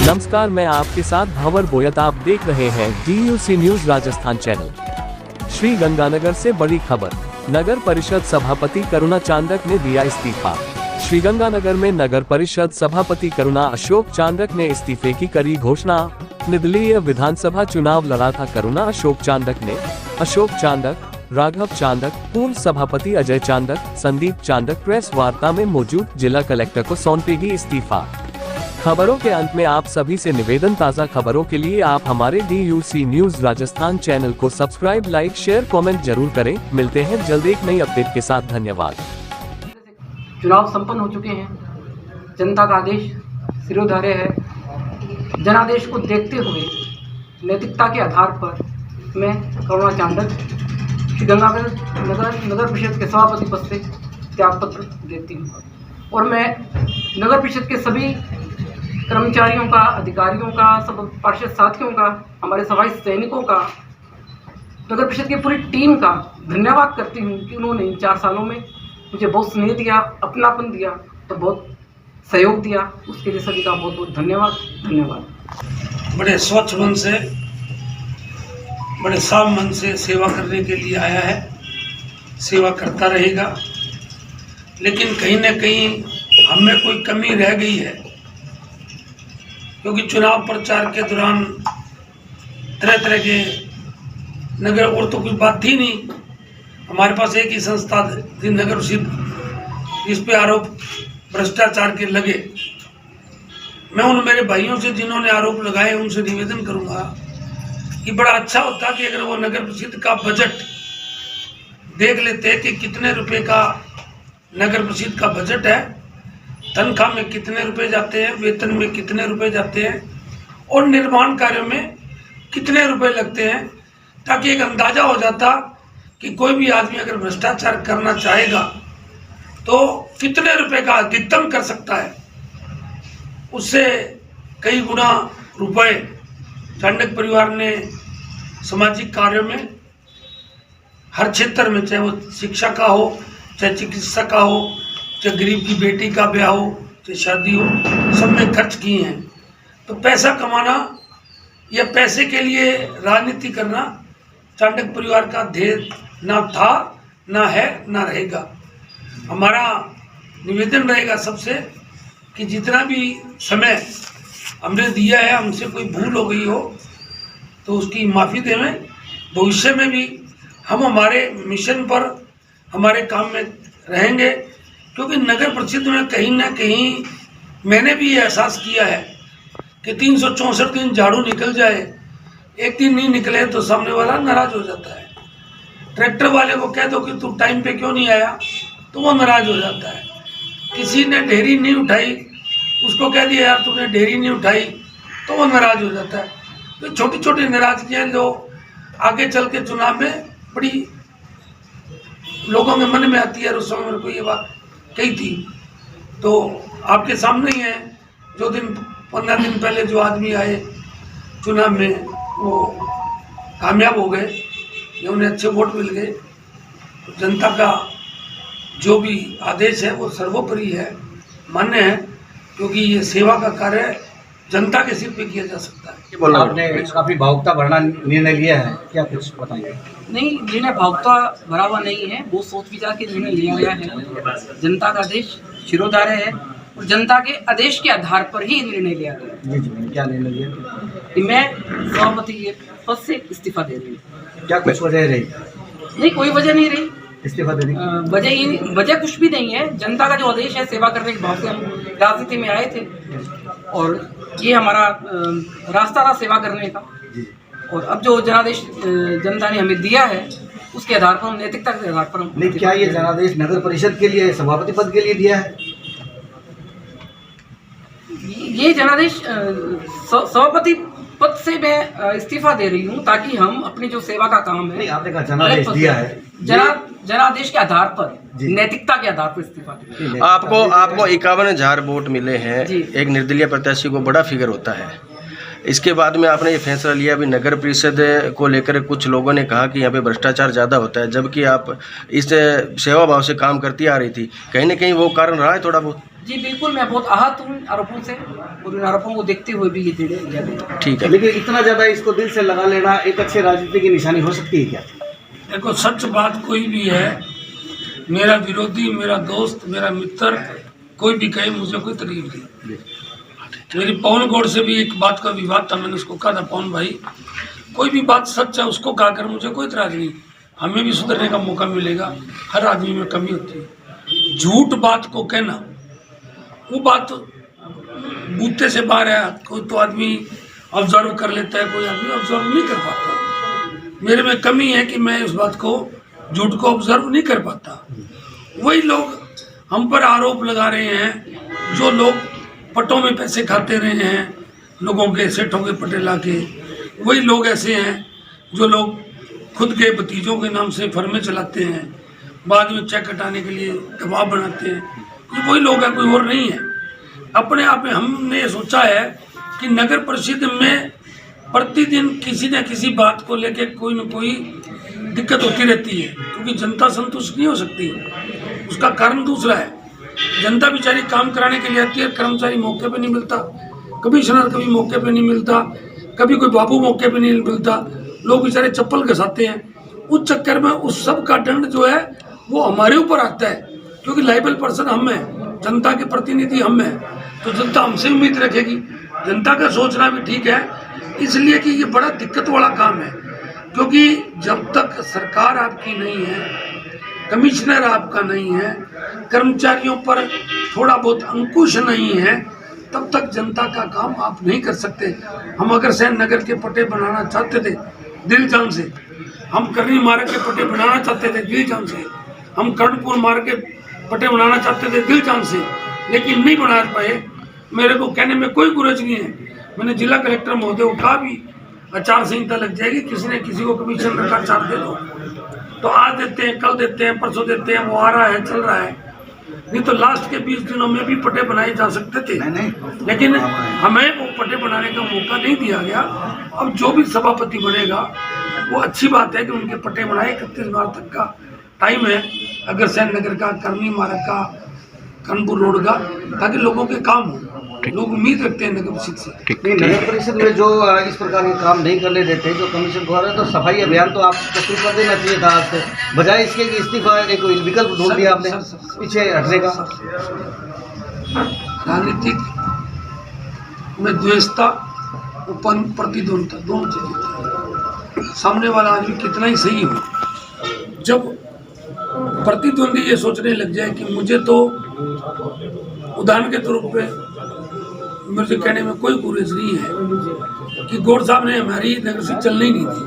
नमस्कार, मैं आपके साथ भंवर बोयत। आप देख रहे हैं DUC news Rajasthan channel. Shri Ganganagar से बड़ी खबर। नगर परिषद सभापति करुणा चांदक ने दिया इस्तीफा। श्री गंगानगर में नगर परिषद सभापति करुणा अशोक चांदक ने इस्तीफे की करी घोषणा। निर्दलीय विधानसभा चुनाव लड़ा था करुणा अशोक चांदक ने। अशोक चांदक, राघव चांदक, पूर्व सभापति अजय चांदक, संदीप चांदक प्रेस वार्ता में मौजूद जिला कलेक्टर को सौंपेगी इस्तीफा। खबरों के अंत में आप सभी से निवेदन, ताज़ा खबरों के लिए आप हमारे DUC न्यूज राजस्थान चैनल को सब्सक्राइब, लाइक, शेयर, कमेंट जरूर करें। मिलते हैं जल्द एक नई अपडेट के साथ। धन्यवाद। चुनाव संपन्न हो चुके हैं। जनता का आदेश सिरोधार्य है। जनादेश को देखते हुए नैतिकता के आधार पर मैं करुणा चांदक श्री गंगानगर नगर परिषद के सभापति पद से त्यागपत्र देती हूँ और मैं नगर परिषद के सभी कर्मचारियों का, अधिकारियों का, सब पार्षद साथियों का, हमारे सफाई सैनिकों का, नगर परिषद की पूरी टीम का धन्यवाद करती हूँ कि उन्होंने इन 4 सालों में मुझे बहुत स्नेह दिया, अपनापन दिया, तो बहुत सहयोग दिया। उसके लिए सभी का बहुत बहुत धन्यवाद। बड़े स्वच्छ मन से, बड़े साफ मन से सेवा करने के लिए आया है, सेवा करता रहेगा। लेकिन कहीं ना कहीं हमें कोई कमी रह गई है, क्योंकि चुनाव प्रचार के दौरान तरह तरह के नगर, और तो कोई बात थी नहीं। हमारे पास एक ही संस्था थी नगर परिषद, इस पे आरोप भ्रष्टाचार के लगे। मैं उन मेरे भाइयों से जिन्होंने आरोप लगाए उनसे निवेदन करूंगा कि बड़ा अच्छा होता कि अगर वो नगर परिषद का बजट देख लेते कि कितने रुपए का नगर परिषद का बजट है, तनख्वाह में कितने रुपए जाते हैं, वेतन में कितने रुपए जाते हैं और निर्माण कार्यों में कितने रुपए लगते हैं, ताकि एक अंदाजा हो जाता कि कोई भी आदमी अगर भ्रष्टाचार करना चाहेगा तो कितने रुपए का अधिकतम कर सकता है। उससे कई गुना रुपए चांडक परिवार ने सामाजिक कार्यों में हर क्षेत्र में, चाहे वो शिक्षा का हो, चाहे चिकित्सा का हो, चाहे गरीब की बेटी का ब्याह हो, चाहे शादी हो, सब में खर्च किए हैं। तो पैसा कमाना या पैसे के लिए राजनीति करना चांडक परिवार का ध्येय ना था, ना है, ना रहेगा। हमारा निवेदन रहेगा सबसे कि जितना भी समय हमने दिया है, हमसे कोई भूल हो गई हो तो उसकी माफ़ी देवें। भविष्य में भी हम हमारे मिशन पर, हमारे काम में रहेंगे, क्योंकि नगर परिषद में कहीं ना कहीं मैंने भी ये एहसास किया है कि 364 दिन झाड़ू निकल जाए, एक दिन नहीं निकले तो सामने वाला नाराज हो जाता है। ट्रैक्टर वाले को कह दो कि तू टाइम पे क्यों नहीं आया तो वो नाराज हो जाता है। किसी ने ढेरी नहीं उठाई, उसको कह दिया यार तूने ढेरी नहीं उठाई तो वो नाराज हो जाता है। तो छोटी छोटी नाराजगियाँ जो आगे चल के चुनाव में बड़ी लोगों के मन में आती है। उस समय मेरे को ये बात कही थी, तो आपके सामने ही है। जो 15 दिन पहले जो आदमी आए चुनाव में वो कामयाब हो गए, या उन्हें अच्छे वोट मिल गए। तो जनता का जो भी आदेश है वो सर्वोपरि है, मान्य है, क्योंकि ये सेवा का कार्य जनता के सिर पे किया जा सकता है। आपने काफी भावुकता भरना निर्णय लिया है, क्या कुछ बताइए? नहीं, निर्णय भावुकता भरा हुआ नहीं है, वो सोच विचार के निर्णय लिया गया है। जनता का आदेश शिरोधार्य है और जनता के आदेश के आधार पर ही निर्णय लिया गया। जी जी, क्या निर्णय लिया? कि मैं सभापति पद से इस्तीफा दे रही हूँ। क्या कुछ वजह रही? नहीं, कोई वजह नहीं रही इस्तीफा देने की? वजह कुछ भी नहीं है। जनता का जो आदेश है, सेवा करने के भाव से हम राजनीति में आए थे और ये हमारा रास्ता था सेवा करने का। और अब जो जनादेश जनता ने हमें दिया है उसके आधार पर, हम नैतिकता के आधार पर हम। नहीं, क्या ये जनादेश नगर परिषद के लिए, सभापति पद के लिए दिया है? ये जनादेश सभापति पद से मैं इस्तीफा दे रही हूँ, ताकि हम अपनी जो सेवा का काम है। नहीं, आपने कहा जनादेश दिया है, जनादेश के आधार पर, नैतिकता के आधार पर इस्तीफा दे। आपको 51,000 वोट मिले हैं, एक निर्दलीय प्रत्याशी को बड़ा फिगर होता है। इसके बाद में आपने ये फैसला लिया भी नगर परिषद को लेकर कुछ लोगों ने कहा कि यहाँ पे भ्रष्टाचार ज़्यादा होता है, जबकि आप इस सेवा भाव से काम करती आ रही थी, कहीं ना कहीं वो कारण रहा है थोड़ा बहुत? जी बिल्कुल, मैं बहुत आहत हूँ आरोपों से और उन आरोपों को देखते हुए भी ये निर्णय लिया गया। ठीक है। लेकिन इतना ज़्यादा इसको दिल से लगा लेना एक अच्छे राजनीति की निशानी हो सकती है क्या? देखो, सच बात कोई भी है, मेरा विरोधी, मेरा दोस्त, मेरा मित्र कोई भी कहे, मुझे कोई तकलीफ नहीं। मेरी पवन गौड़ से भी एक बात का विवाद था, मैंने उसको कहा था, पवन भाई कोई भी बात सच है उसको कहा कर, मुझे कोई इतराज नहीं, हमें भी सुधरने का मौका मिलेगा, हर आदमी में कमी होती है। झूठ बात को कहना, वो बात बूते से बाहर है। कोई तो आदमी ऑब्जर्व कर लेता है, कोई आदमी ऑब्जर्व नहीं कर पाता। मेरे में कमी है कि मैं उस बात को, झूठ को ऑब्जर्व नहीं कर पाता। वही लोग हम पर आरोप लगा रहे हैं, जो लोग पटों में पैसे खाते रहे हैं, लोगों के सेठों के पटे ला के, वही लोग ऐसे हैं जो लोग खुद के भतीजों के नाम से फर्में चलाते हैं, बाद में चेक कटाने के लिए दबाव बनाते हैं। ये वही लोग हैं, कोई और नहीं है। अपने आप में हमने सोचा है कि नगर परिषद में प्रतिदिन किसी न किसी बात को लेकर कोई न कोई दिक्कत होती रहती है, क्योंकि जनता संतुष्ट नहीं हो सकती। उसका कारण दूसरा है, जनता बेचारी काम कराने के लिए आती है, कर्मचारी मौके पे नहीं मिलता, कमिश्नर कभी मौके पे नहीं मिलता, कभी कोई बाबू मौके पे नहीं मिलता, लोग बेचारे चप्पल घसाते हैं। उस चक्कर में उस सब का दंड जो है वो हमारे ऊपर आता है, क्योंकि लाइबल पर्सन हम हैं, जनता के प्रतिनिधि हम हैं, तो जनता हमसे उम्मीद रखेगी। जनता का सोचना भी ठीक है, इसलिए कि ये बड़ा दिक्कत वाला काम है, क्योंकि जब तक सरकार आपकी नहीं है, कमिश्नर आपका नहीं है, कर्मचारियों पर थोड़ा बहुत अंकुश नहीं है, तब तक जनता का काम आप नहीं कर सकते। हम अगर सैन नगर के पट्टे बनाना चाहते थे दिल जान से, हम करनी मार्ग के पट्टे बनाना चाहते थे दिल जान से, हम कर्णपुर मार्ग के पट्टे बनाना चाहते थे दिल जान से, लेकिन नहीं बना पाए। मेरे को कहने में कोई गुरज नहीं है, मैंने जिला कलेक्टर महोदय को कहा भी आचार संहिता लग जाएगी, किसी ने किसी को कमिश्नर का चार्ज दे दो, तो आज देते हैं, कल देते हैं, परसों देते हैं, वो आ रहा है, चल रहा है। नहीं तो लास्ट के 20 दिनों में भी पट्टे बनाए जा सकते थे, लेकिन हमें वो पट्टे बनाने का मौका नहीं दिया गया। अब जो भी सभापति बनेगा वो अच्छी बात है कि उनके पट्टे बनाए। 31 मार्च तक का टाइम है, अगर सैन नगर का, करनी मार्ग का, कानपुर रोड का, ताकि लोगों के काम हो। लोग उम्मीद रखते हैं नगर परिषद से। नहीं, नगर परिषद में जो इस प्रकार के काम नहीं करने देते जो कमीशन द्वारा, तो सफाई अभियान तो आपको शुरू कर देना चाहिए था आज से, बजाय इसके कि इस्तीफा एक विकल्प ढूंढ दिया आपने पीछे हटने का। राजनीतिक में द्वेषता, प्रतिद्वंद्विता दोनों चीजें, सामने वाला आदमी कितना ही सही हो, जब प्रतिद्वंदी ये सोचने लग जाए कि मुझे तो, उदाहरण के तौर पे मुझे कहने में कोई गुरेज नहीं है कि गौड़ साहब ने हमारी नगर से चलने ही नहीं दी।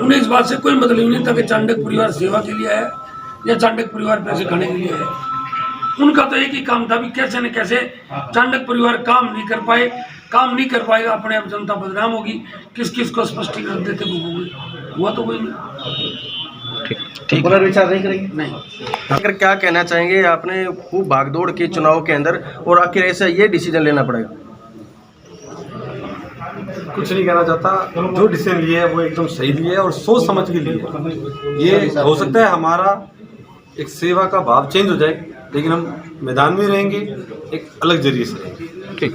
उन्हें इस बात से कोई मतलब नहीं था कि चांडक परिवार सेवा के लिए आया या चांडक परिवार पैसे खाने के लिए आया। उनका तो एक ही काम था भी कैसे न कैसे चांडक परिवार काम नहीं कर पाए, काम नहीं कर पाएगा, अपने आप जनता बदनाम होगी। किस किस को स्पष्टीकरण देते हुआ तो कोई नहीं। ठीक, पुनर्विचार नहीं करेंगे? नहीं। आखिर क्या कहना चाहेंगे, आपने खूब भागदौड़ की चुनाव के अंदर और आखिर ऐसा ये डिसीजन लेना पड़ेगा? कुछ नहीं कहना चाहता, जो डिसीजन लिए है वो एकदम सही लिए और सोच समझ के लिए। ये हो सकता है हमारा एक सेवा का भाव चेंज हो जाए, लेकिन हम मैदान में रहेंगे, एक अलग जरिए से रहेंगे। ठीक।